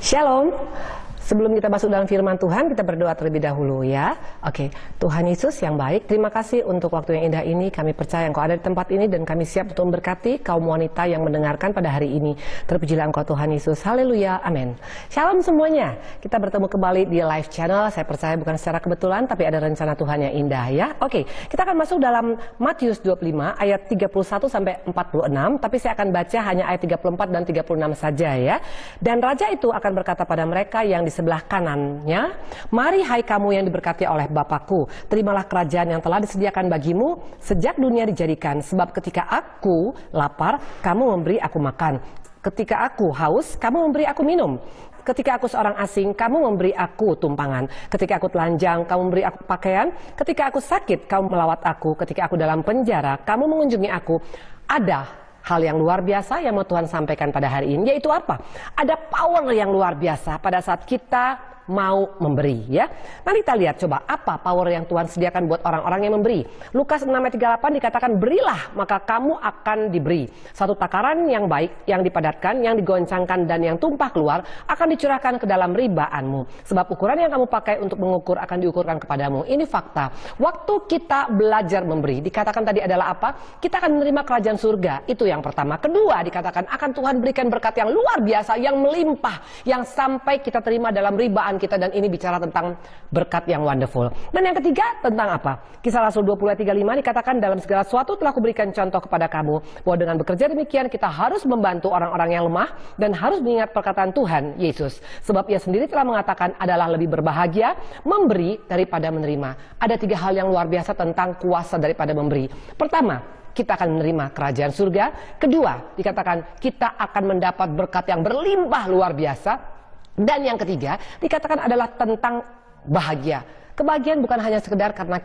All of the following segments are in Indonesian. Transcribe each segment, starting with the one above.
Shalom. Sebelum kita masuk dalam firman Tuhan, kita berdoa terlebih dahulu ya. Oke, Tuhan Yesus yang baik, terima kasih untuk waktu yang indah ini. Kami percaya Engkau ada di tempat ini dan kami siap untuk memberkati kaum wanita yang mendengarkan pada hari ini. Terpujilah Engkau Tuhan Yesus. Haleluya. Amin. Shalom semuanya. Kita bertemu kembali di live channel. Saya percaya bukan secara kebetulan, tapi ada rencana Tuhan yang indah ya. Oke, kita akan masuk dalam Matius 25 ayat 31 sampai 46, tapi saya akan baca hanya ayat 34 dan 36 saja ya. Dan raja itu akan berkata pada mereka yang di sebelah kanannya, "Mari hai kamu yang diberkati oleh Bapakku, terimalah kerajaan yang telah disediakan bagimu sejak dunia dijadikan. Sebab ketika aku lapar, kamu memberi aku makan. Ketika aku haus, kamu memberi aku minum. Ketika aku seorang asing, kamu memberi aku tumpangan. Ketika aku telanjang, kamu memberi aku pakaian. Ketika aku sakit, kamu melawat aku. Ketika aku dalam penjara, kamu mengunjungi aku." Ada hal yang luar biasa yang mau Tuhan sampaikan pada hari ini, yaitu apa? Ada power yang luar biasa pada saat kita mau memberi ya. Nanti kita lihat coba apa power yang Tuhan sediakan buat orang-orang yang memberi. Lukas 6 ayat 38 dikatakan, "Berilah maka kamu akan diberi. Satu takaran yang baik, yang dipadatkan, yang digoncangkan dan yang tumpah keluar akan dicurahkan ke dalam ribaanmu. Sebab ukuran yang kamu pakai untuk mengukur akan diukurkan kepadamu." Ini fakta. Waktu kita belajar memberi, dikatakan tadi adalah apa? Kita akan menerima kerajaan surga. Itu yang pertama. Kedua dikatakan akan Tuhan berikan berkat yang luar biasa, yang melimpah, yang sampai kita terima dalam ribaan kita, dan ini bicara tentang berkat yang wonderful. Dan yang ketiga tentang apa? Kisah Rasul 20 ayat 35 dikatakan, "Dalam segala sesuatu telah kuberikan contoh kepada kamu, bahwa dengan bekerja demikian kita harus membantu orang-orang yang lemah dan harus mengingat perkataan Tuhan Yesus. Sebab ia sendiri telah mengatakan adalah lebih berbahagia memberi daripada menerima." Ada tiga hal yang luar biasa tentang kuasa daripada memberi. Pertama, kita akan menerima kerajaan surga. Kedua, dikatakan kita akan mendapat berkat yang berlimpah luar biasa. Dan yang ketiga, dikatakan adalah tentang bahagia. Kebahagiaan bukan hanya sekedar karena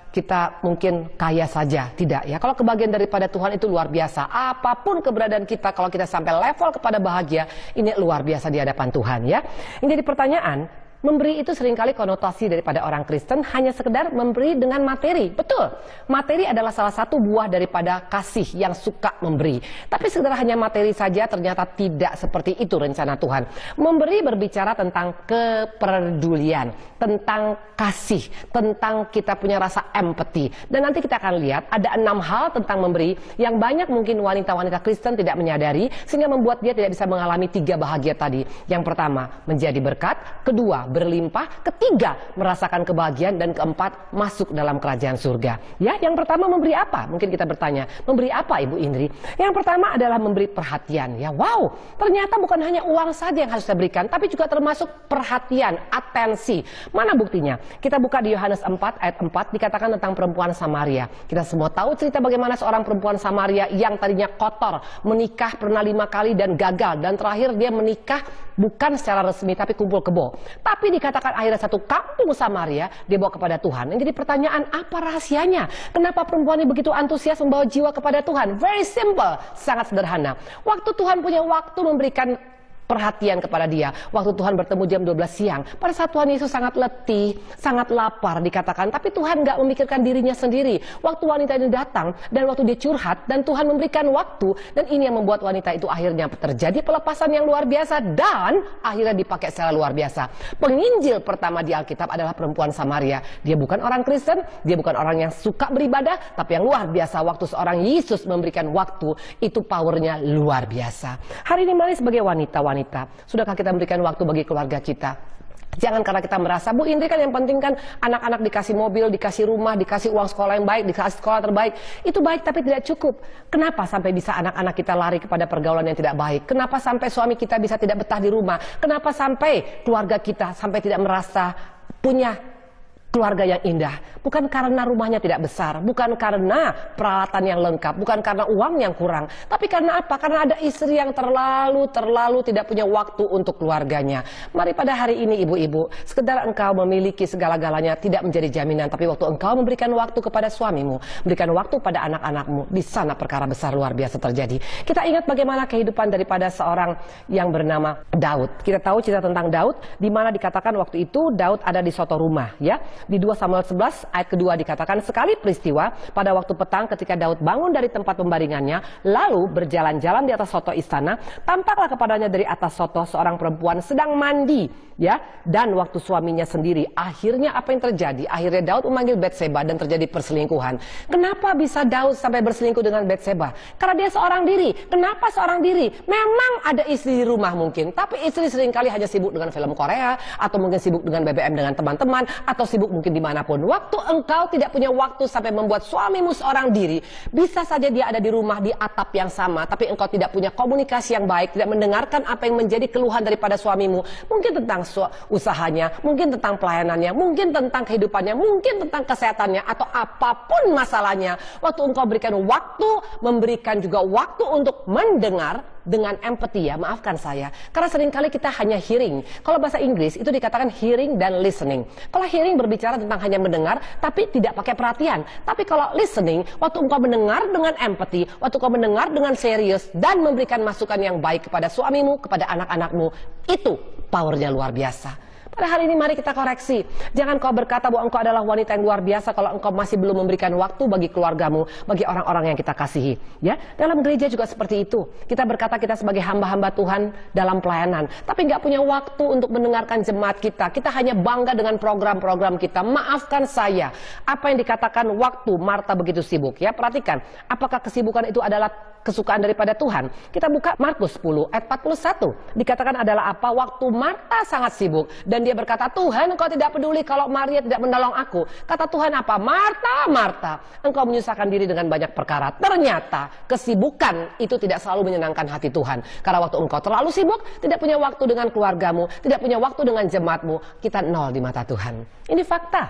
kita mungkin kaya saja, tidak ya. Kalau kebahagiaan daripada Tuhan itu luar biasa. Apapun keberadaan kita, kalau kita sampai level kepada bahagia, ini luar biasa di hadapan Tuhan ya. Ini jadi pertanyaan. Memberi itu seringkali konotasi daripada orang Kristen hanya sekedar memberi dengan materi. Betul, materi adalah salah satu buah daripada kasih yang suka memberi. Tapi sekedar hanya materi saja ternyata tidak seperti itu rencana Tuhan. Memberi berbicara tentang kepedulian, tentang kasih, tentang kita punya rasa empati. Dan nanti kita akan lihat ada 6 hal tentang memberi yang banyak mungkin wanita-wanita Kristen tidak menyadari, sehingga membuat dia tidak bisa mengalami 3 bahagia tadi. Yang pertama, menjadi berkat. Kedua, berlimpah. Ketiga, merasakan kebahagiaan. Dan keempat, masuk dalam kerajaan surga. Ya, yang pertama memberi apa? Mungkin kita bertanya, memberi apa Ibu Indri? Yang pertama adalah memberi perhatian. Ya, wow, ternyata bukan hanya uang saja yang harus kita berikan, tapi juga termasuk perhatian, atensi. Mana buktinya? Kita buka di Yohanes 4 ayat 4 dikatakan tentang perempuan Samaria. Kita semua tahu cerita bagaimana seorang perempuan Samaria yang tadinya kotor, menikah pernah 5 kali dan gagal, dan terakhir dia menikah bukan secara resmi tapi kumpul kebo. Tapi dikatakan akhirnya satu kampung Samaria dia bawa kepada Tuhan. Yang jadi pertanyaan, apa rahasianya? Kenapa perempuan ini begitu antusias membawa jiwa kepada Tuhan? Very simple, sangat sederhana. Waktu Tuhan punya waktu memberikan perhatian kepada dia. Waktu Tuhan bertemu jam 12 siang. Pada saat Tuhan Yesus sangat letih, sangat lapar dikatakan. Tapi Tuhan gak memikirkan dirinya sendiri. Waktu wanita ini datang dan waktu dia curhat dan Tuhan memberikan waktu. Dan ini yang membuat wanita itu akhirnya terjadi pelepasan yang luar biasa. Dan akhirnya dipakai secara luar biasa. Penginjil pertama di Alkitab adalah perempuan Samaria. Dia bukan orang Kristen, dia bukan orang yang suka beribadah. Tapi yang luar biasa waktu seorang Yesus memberikan waktu, itu powernya luar biasa. Hari ini mari sebagai wanita-wanita, sudahkah kita memberikan waktu bagi keluarga kita? Jangan karena kita merasa, Bu Indri kan yang penting kan anak-anak dikasih mobil, dikasih rumah, dikasih uang sekolah yang baik, dikasih sekolah terbaik. Itu baik tapi tidak cukup. Kenapa sampai bisa anak-anak kita lari kepada pergaulan yang tidak baik? Kenapa sampai suami kita bisa tidak betah di rumah? Kenapa sampai keluarga kita sampai tidak merasa punya keluarga yang indah? Bukan karena rumahnya tidak besar, bukan karena peralatan yang lengkap, bukan karena uang yang kurang, tapi karena apa? Karena ada istri yang terlalu tidak punya waktu untuk keluarganya. Mari pada hari ini ibu-ibu, sekedar engkau memiliki segala-galanya tidak menjadi jaminan, tapi waktu engkau memberikan waktu kepada suamimu, berikan waktu pada anak-anakmu, di sana perkara besar luar biasa terjadi. Kita ingat bagaimana kehidupan daripada seorang yang bernama Daud. Kita tahu cerita tentang Daud, di mana dikatakan waktu itu Daud ada di suatu rumah, ya. Di 2 Samuel 11 ayat kedua dikatakan, sekali peristiwa pada waktu petang ketika Daud bangun dari tempat pembaringannya, lalu berjalan-jalan di atas soto istana, tampaklah kepadanya dari atas soto seorang perempuan sedang mandi, ya. Dan waktu suaminya sendiri, akhirnya apa yang terjadi? Akhirnya Daud memanggil Batseba dan terjadi perselingkuhan. Kenapa bisa Daud sampai berselingkuh dengan Batseba? Karena dia seorang diri. Kenapa seorang diri? Memang ada istri di rumah mungkin, tapi istri seringkali hanya sibuk dengan film Korea, atau mungkin sibuk dengan BBM dengan teman-teman, atau sibuk mungkin dimanapun. Waktu engkau tidak punya waktu sampai membuat suamimu seorang diri, bisa saja dia ada di rumah di atap yang sama, tapi engkau tidak punya komunikasi yang baik, tidak mendengarkan apa yang menjadi keluhan daripada suamimu, mungkin tentang usahanya, mungkin tentang pelayanannya, mungkin tentang kehidupannya, mungkin tentang kesehatannya, atau apapun masalahnya. Waktu engkau berikan waktu, memberikan juga waktu untuk mendengar dengan empati, ya, maafkan saya, karena seringkali kita hanya hearing. Kalau bahasa Inggris itu dikatakan hearing dan listening. Kalau hearing berbicara tentang hanya mendengar tapi tidak pakai perhatian. Tapi kalau listening, waktu engkau mendengar dengan empati, waktu engkau mendengar dengan serius dan memberikan masukan yang baik kepada suamimu, kepada anak-anakmu, itu powernya luar biasa. Pada hari ini mari kita koreksi. Jangan kau berkata bahwa engkau adalah wanita yang luar biasa kalau engkau masih belum memberikan waktu bagi keluargamu, bagi orang-orang yang kita kasihi. Ya, dalam gereja juga seperti itu. Kita berkata kita sebagai hamba-hamba Tuhan dalam pelayanan, tapi nggak punya waktu untuk mendengarkan jemaat kita. Kita hanya bangga dengan program-program kita. Maafkan saya, apa yang dikatakan waktu Marta begitu sibuk. Ya, perhatikan, apakah kesibukan itu adalah kesukaan daripada Tuhan? Kita buka Markus 10 ayat 41. Dikatakan adalah apa? Waktu Marta sangat sibuk dan dia berkata, Tuhan, engkau tidak peduli kalau Maria tidak menolong aku. Kata Tuhan apa? Marta, Marta, engkau menyusahkan diri dengan banyak perkara. Ternyata kesibukan itu tidak selalu menyenangkan hati Tuhan. Karena waktu engkau terlalu sibuk, tidak punya waktu dengan keluargamu, tidak punya waktu dengan jemaatmu, kita nol di mata Tuhan. Ini fakta.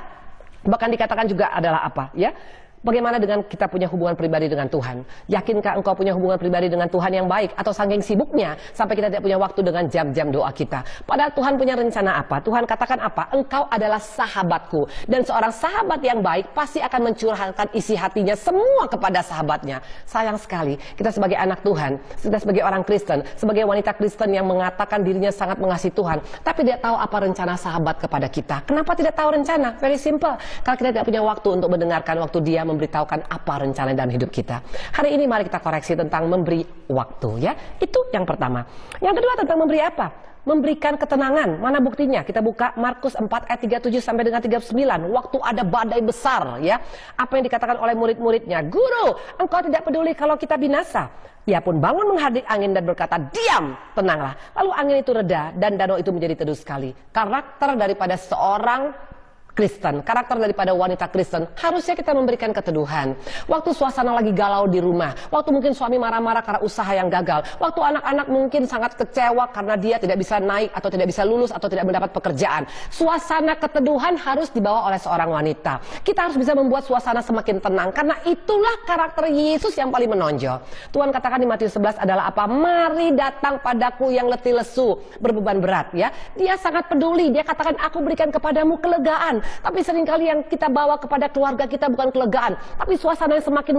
Bahkan dikatakan juga adalah apa? Ya, bagaimana dengan kita punya hubungan pribadi dengan Tuhan? Yakinkah engkau punya hubungan pribadi dengan Tuhan yang baik? Atau saking sibuknya sampai kita tidak punya waktu dengan jam-jam doa kita? Padahal Tuhan punya rencana apa? Tuhan katakan apa? Engkau adalah sahabatku. Dan seorang sahabat yang baik pasti akan mencurahkan isi hatinya semua kepada sahabatnya. Sayang sekali, kita sebagai anak Tuhan, kita sebagai orang Kristen, sebagai wanita Kristen yang mengatakan dirinya sangat mengasihi Tuhan, tapi tidak tahu apa rencana sahabat kepada kita. Kenapa tidak tahu rencana? Very simple. Karena kita tidak punya waktu untuk mendengarkan waktu dia memberitahukan apa rencana dalam hidup kita. Hari ini mari kita koreksi tentang memberi waktu, ya. Itu yang pertama. Yang kedua tentang memberi apa? Memberikan ketenangan. Mana buktinya? Kita buka Markus 4 ayat 37 sampai dengan 39. Waktu ada badai besar, ya. Apa yang dikatakan oleh murid-muridnya? Guru, engkau tidak peduli kalau kita binasa. Ia pun bangun menghardik angin dan berkata, diam, tenanglah. Lalu angin itu reda dan danau itu menjadi teduh sekali. Karakter daripada seorang Kristen, karakter daripada wanita Kristen, harusnya kita memberikan keteduhan. Waktu suasana lagi galau di rumah, waktu mungkin suami marah-marah karena usaha yang gagal, waktu anak-anak mungkin sangat kecewa karena dia tidak bisa naik atau tidak bisa lulus atau tidak mendapat pekerjaan, suasana keteduhan harus dibawa oleh seorang wanita. Kita harus bisa membuat suasana semakin tenang, karena itulah karakter Yesus yang paling menonjol. Tuhan katakan di Matius 11 adalah apa? Mari datang padaku yang letih lesu, berbeban berat, ya. Dia sangat peduli, dia katakan aku berikan kepadamu kelegaan. Tapi seringkali yang kita bawa kepada keluarga kita bukan kelegaan, tapi suasana yang semakin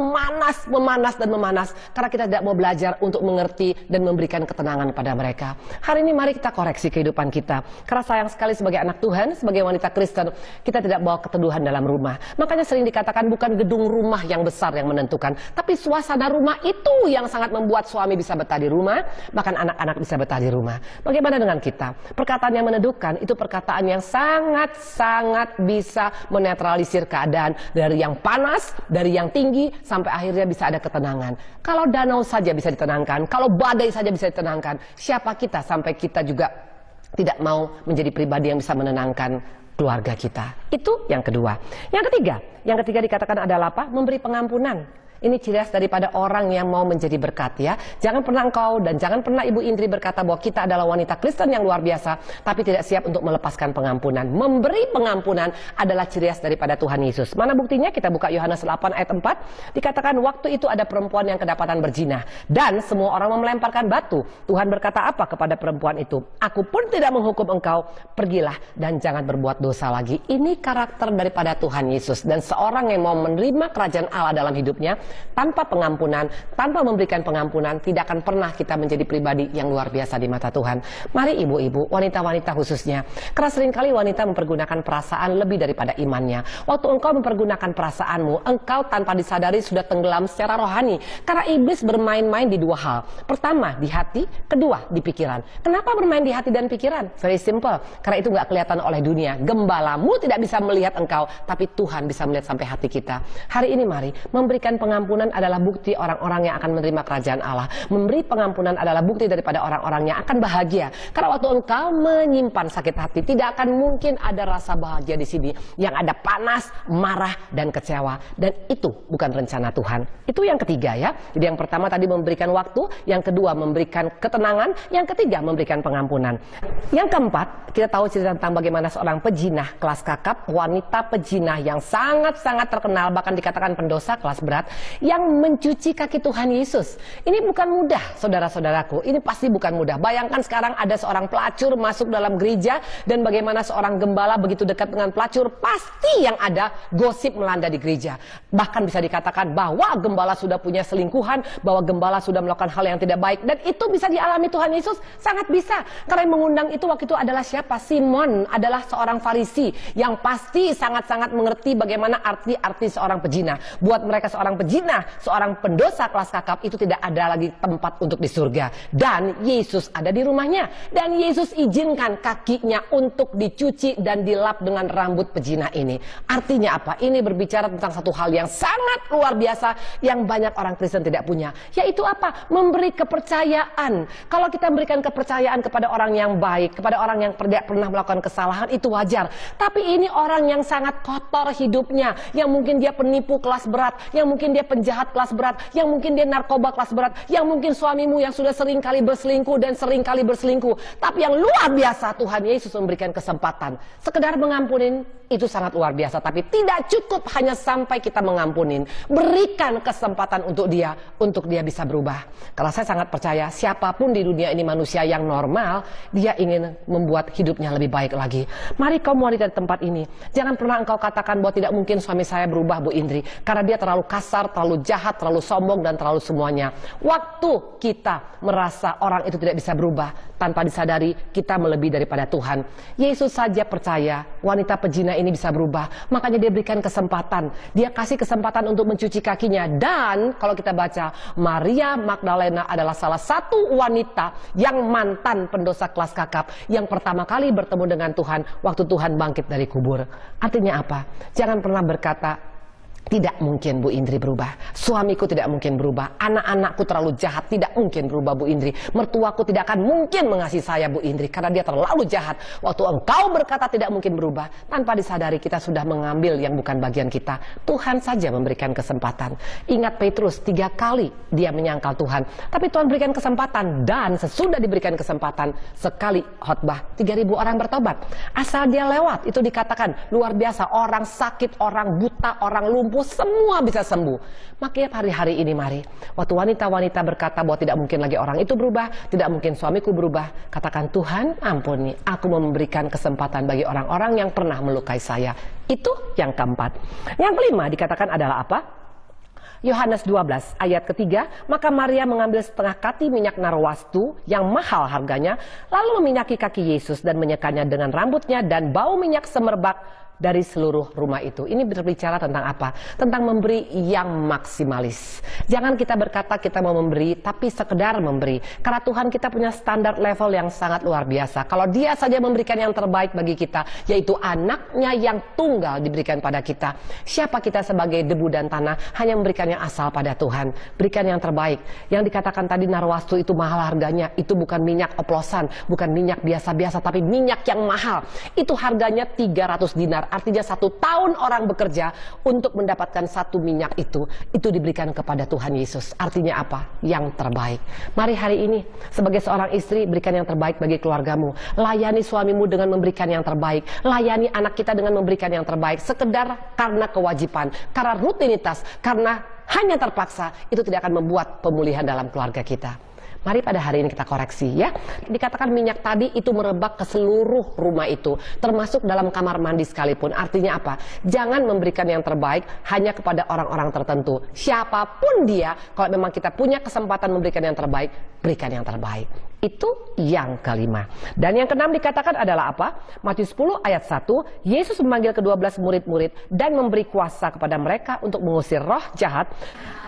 memanas dan memanas, karena kita tidak mau belajar untuk mengerti dan memberikan ketenangan pada mereka. Hari ini mari kita koreksi kehidupan kita, karena sayang sekali sebagai anak Tuhan, sebagai wanita Kristen, kita tidak bawa keteduhan dalam rumah. Makanya sering dikatakan bukan gedung rumah yang besar yang menentukan, tapi suasana rumah itu yang sangat membuat suami bisa betah di rumah, bahkan anak-anak bisa betah di rumah. Bagaimana dengan kita? Perkataan yang meneduhkan itu perkataan yang sangat-sangat bisa menetralisir keadaan dari yang panas, dari yang tinggi, sampai akhirnya bisa ada ketenangan. Kalau danau saja bisa ditenangkan, kalau badai saja bisa ditenangkan, siapa kita sampai kita juga tidak mau menjadi pribadi yang bisa menenangkan keluarga kita? Itu yang kedua. Yang ketiga dikatakan adalah apa? Memberi pengampunan. Ini ciri khas daripada orang yang mau menjadi berkat, ya. Jangan pernah engkau dan jangan pernah Ibu Indri berkata bahwa kita adalah wanita Kristen yang luar biasa, tapi tidak siap untuk melepaskan pengampunan. Memberi pengampunan adalah ciri khas daripada Tuhan Yesus. Mana buktinya? Kita buka Yohanes 8 ayat 4. Dikatakan waktu itu ada perempuan yang kedapatan berzina dan semua orang melemparkan batu. Tuhan berkata apa kepada perempuan itu? Aku pun tidak menghukum engkau, pergilah dan jangan berbuat dosa lagi. Ini karakter daripada Tuhan Yesus, dan seorang yang mau menerima kerajaan Allah dalam hidupnya Tanpa pengampunan, tanpa memberikan pengampunan, tidak akan pernah kita menjadi pribadi yang luar biasa di mata Tuhan. Mari ibu-ibu, wanita-wanita khususnya, karena seringkali wanita mempergunakan perasaan lebih daripada imannya. Waktu engkau mempergunakan perasaanmu, engkau tanpa disadari sudah tenggelam secara rohani. Karena iblis bermain-main di dua hal. Pertama, di hati, kedua, di pikiran. Kenapa bermain di hati dan pikiran? Very simple. Karena itu nggak kelihatan oleh dunia. Gembalamu tidak bisa melihat engkau, tapi Tuhan bisa melihat sampai hati kita. Hari ini mari, memberikan pengampunan adalah bukti orang-orang yang akan menerima kerajaan Allah. Memberi pengampunan adalah bukti daripada orang-orang yang akan bahagia. Karena waktu engkau menyimpan sakit hati, tidak akan mungkin ada rasa bahagia di sini. Yang ada panas, marah, dan kecewa. Dan itu bukan rencana Tuhan. Itu yang ketiga ya. Jadi yang pertama tadi memberikan waktu, yang kedua memberikan ketenangan, yang ketiga memberikan pengampunan. Yang keempat, kita tahu cerita tentang bagaimana seorang pejinah kelas kakap, wanita pejinah yang sangat-sangat terkenal, bahkan dikatakan pendosa kelas berat, yang mencuci kaki Tuhan Yesus. Ini bukan mudah, saudara-saudaraku. Ini pasti bukan mudah. Bayangkan sekarang ada seorang pelacur masuk dalam gereja, dan bagaimana seorang gembala begitu dekat dengan pelacur, pasti yang ada gosip melanda di gereja. Bahkan bisa dikatakan bahwa gembala sudah punya selingkuhan, bahwa gembala sudah melakukan hal yang tidak baik, dan itu bisa dialami Tuhan Yesus, sangat bisa. Karena yang mengundang itu waktu itu adalah siapa? Simon adalah seorang Farisi yang pasti sangat-sangat mengerti bagaimana arti-arti seorang pejinah. Buat mereka seorang pejinah, seorang pendosa kelas kakap itu tidak ada lagi tempat untuk di surga. Dan Yesus ada di rumahnya, dan Yesus izinkan kakinya untuk dicuci dan dilap dengan rambut pejinah ini. Artinya apa? Ini berbicara tentang satu hal yang sangat luar biasa yang banyak orang Kristen tidak punya, yaitu apa? Memberi kepercayaan. Kalau kita memberikan kepercayaan kepada orang yang baik, kepada orang yang tidak pernah melakukan kesalahan, itu wajar. Tapi ini orang yang sangat kotor hidupnya, yang mungkin dia penipu kelas berat, yang mungkin dia penjahat kelas berat, yang mungkin dia narkoba kelas berat, yang mungkin suamimu yang sudah sering kali berselingkuh dan sering kali berselingkuh. Tapi yang luar biasa, Tuhan Yesus memberikan kesempatan. Sekedar mengampunin itu sangat luar biasa, tapi tidak cukup hanya sampai kita mengampunin. Berikan kesempatan untuk dia bisa berubah. Karena saya sangat percaya siapapun di dunia ini manusia yang normal, dia ingin membuat hidupnya lebih baik lagi. Mari kaum wanita di tempat ini, jangan pernah engkau katakan bahwa tidak mungkin suami saya berubah, Bu Indri, karena dia terlalu kasar, terlalu jahat, terlalu sombong, dan terlalu semuanya. Waktu kita merasa orang itu tidak bisa berubah, tanpa disadari kita melebihi daripada Tuhan. Yesus saja percaya wanita pejina ini bisa berubah, makanya dia berikan kesempatan. Dia kasih kesempatan untuk mencuci kakinya. Dan kalau kita baca, Maria Magdalena adalah salah satu wanita yang mantan pendosa kelas kakap, yang pertama kali bertemu dengan Tuhan waktu Tuhan bangkit dari kubur. Artinya apa? Jangan pernah berkata, tidak mungkin Bu Indri berubah. Suamiku tidak mungkin berubah. Anak-anakku terlalu jahat, tidak mungkin berubah Bu Indri. Mertuaku tidak akan mungkin mengasihi saya Bu Indri, karena dia terlalu jahat. Waktu engkau berkata tidak mungkin berubah, tanpa disadari kita sudah mengambil yang bukan bagian kita. Tuhan saja memberikan kesempatan. Ingat Petrus, 3 kali dia menyangkal Tuhan, tapi Tuhan berikan kesempatan. Dan sesudah diberikan kesempatan, sekali khotbah 3.000 orang bertobat. Asal dia lewat, itu dikatakan luar biasa. Orang sakit, orang buta, orang lumpuh, semua bisa sembuh. Makanya hari-hari ini mari, waktu wanita-wanita berkata bahwa tidak mungkin lagi orang itu berubah, tidak mungkin suamiku berubah, katakan, Tuhan ampuni, aku mau memberikan kesempatan bagi orang-orang yang pernah melukai saya. Itu yang keempat. Yang kelima dikatakan adalah apa? Yohanes 12 ayat ketiga, maka Maria mengambil setengah kati minyak narwastu yang mahal harganya, lalu meminyaki kaki Yesus dan menyekannya dengan rambutnya, dan bau minyak semerbak dari seluruh rumah itu. Ini berbicara tentang apa? Tentang memberi yang maksimalis. Jangan kita berkata kita mau memberi, tapi sekedar memberi. Karena Tuhan kita punya standar level yang sangat luar biasa. Kalau dia saja memberikan yang terbaik bagi kita, yaitu anaknya yang tunggal diberikan pada kita. Siapa kita sebagai debu dan tanah, hanya memberikan yang asal pada Tuhan. Berikan yang terbaik. Yang dikatakan tadi narwastu itu mahal harganya. Itu bukan minyak oplosan, bukan minyak biasa-biasa, tapi minyak yang mahal. Itu harganya 300 dinar. Artinya 1 tahun orang bekerja untuk mendapatkan 1 minyak itu diberikan kepada Tuhan Yesus. Artinya apa? Yang terbaik. Mari hari ini sebagai seorang istri, berikan yang terbaik bagi keluargamu. Layani suamimu dengan memberikan yang terbaik. Layani anak kita dengan memberikan yang terbaik. Sekedar karena kewajiban, karena rutinitas, karena hanya terpaksa, itu tidak akan membuat pemulihan dalam keluarga kita. Mari pada hari ini kita koreksi ya. Dikatakan minyak tadi itu merebak ke seluruh rumah itu, termasuk dalam kamar mandi sekalipun. Artinya apa? Jangan memberikan yang terbaik hanya kepada orang-orang tertentu. Siapapun dia, kalau memang kita punya kesempatan memberikan yang terbaik, berikan yang terbaik. Itu yang kelima. Dan yang keenam dikatakan adalah apa? Matius 10 ayat 1, Yesus memanggil ke-12 murid-murid dan memberi kuasa kepada mereka untuk mengusir roh jahat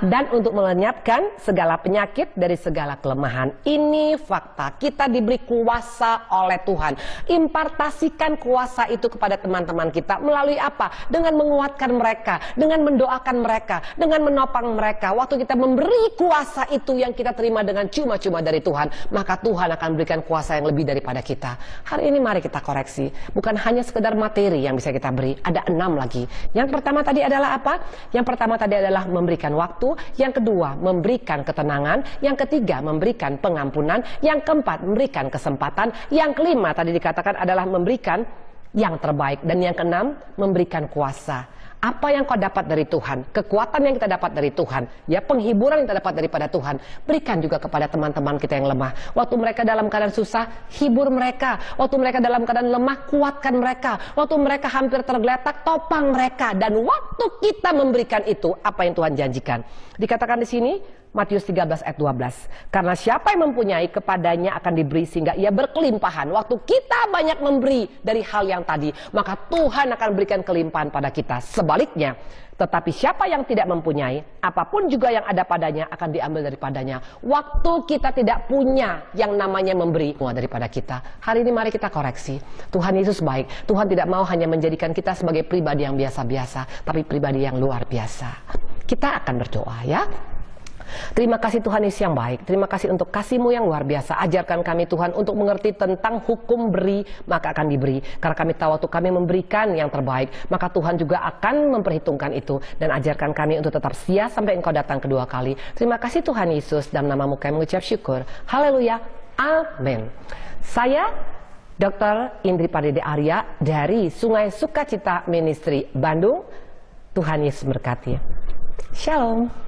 dan untuk melenyapkan segala penyakit dari segala kelemahan. Ini fakta. Kita diberi kuasa oleh Tuhan. Impartasikan kuasa itu kepada teman-teman kita melalui apa? Dengan menguatkan mereka, dengan mendoakan mereka, dengan menopang mereka. Waktu kita memberi kuasa itu yang kita terima dengan cuma-cuma dari Tuhan, maka Tuhan akan berikan kuasa yang lebih daripada kita. Hari ini mari kita koreksi. Bukan hanya sekedar materi yang bisa kita beri. Ada 6 lagi. Yang pertama tadi adalah apa? Yang pertama tadi adalah memberikan waktu. Yang kedua, memberikan ketenangan. Yang ketiga, memberikan pengampunan. Yang keempat, memberikan kesempatan. Yang kelima tadi dikatakan adalah memberikan yang terbaik. Dan yang keenam, memberikan kuasa. Apa yang kau dapat dari Tuhan, kekuatan yang kita dapat dari Tuhan, ya penghiburan yang kita dapat daripada Tuhan, berikan juga kepada teman-teman kita yang lemah. Waktu mereka dalam keadaan susah, hibur mereka. Waktu mereka dalam keadaan lemah, kuatkan mereka. Waktu mereka hampir tergeletak, topang mereka. Dan waktu kita memberikan itu, apa yang Tuhan janjikan? Dikatakan di sini, Matius 13 ayat 12. Karena siapa yang mempunyai, kepadanya akan diberi sehingga ia berkelimpahan. Waktu kita banyak memberi dari hal yang tadi, maka Tuhan akan berikan kelimpahan pada kita. Sebaliknya, tetapi siapa yang tidak mempunyai, apapun juga yang ada padanya akan diambil daripadanya. Waktu kita tidak punya yang namanya memberi semua daripada kita. Hari ini mari kita koreksi. Tuhan Yesus baik. Tuhan tidak mau hanya menjadikan kita sebagai pribadi yang biasa-biasa, tapi pribadi yang luar biasa. Kita akan berdoa ya. Terima kasih Tuhan Yesus yang baik. Terima kasih untuk kasih-Mu yang luar biasa. Ajarkan kami Tuhan untuk mengerti tentang hukum beri, maka akan diberi. Karena kami tahu waktu kami memberikan yang terbaik, maka Tuhan juga akan memperhitungkan itu. Dan ajarkan kami untuk tetap setia sampai Engkau datang kedua kali. Terima kasih Tuhan Yesus. Dalam nama-Mu kami mengucap syukur. Haleluya. Amin. Saya Dr. Indri Pardede Arya dari Sungai Sukacita Ministry Bandung. Tuhan Yesus berkati. Shalom.